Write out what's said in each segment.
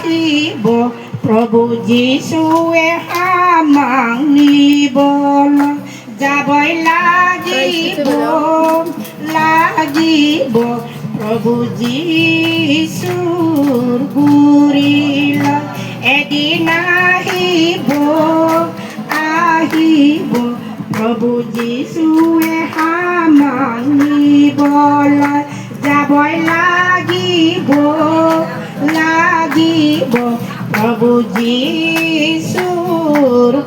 আহিব প্ৰভু যীশুৱে আমাক নিবলৈ যাবই লাগিব প্ৰভু যীশুৰ গুৰিলৈ এদিন আহিব প্ৰভু যীশুৱে আমাক নিবলৈ যাবই লাগিব প্ৰভু যীশুৰ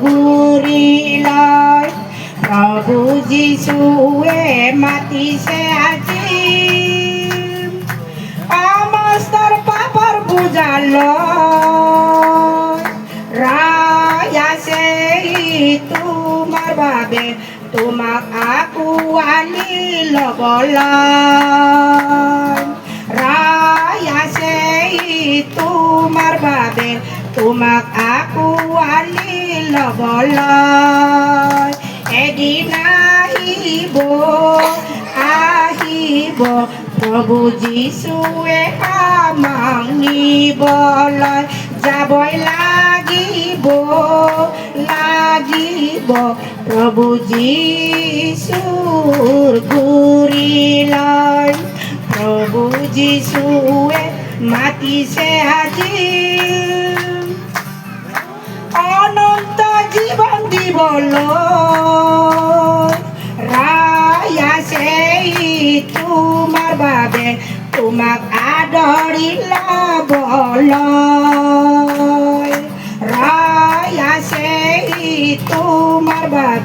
গুৰিলৈ প্ৰভু যীশুৱে মাতিছে আজি সমস্তৰ পাপৰ বোজালৈ ৰায় আছে তোমাৰ বাবে তোমাক আঁকোৱালি ল'বলৈ ৰায় আছে তোমাৰ বাবে তোমাক আঁকোৱালি ল'বলৈ এদিন আহিব প্ৰভু যীশুৱে আমাক নিবলৈ যাবই লাগিব প্ৰভু যীশুৰ গুৰিলৈ প্ৰভু যীশুৱে মাতিছে আজি অনন্ত জীৱন দিবলৈ ৰায় আছে তোমাৰ বাবে তোমাক আদৰি ল'বলৈ ৰায় আছে তোমাৰ বাবে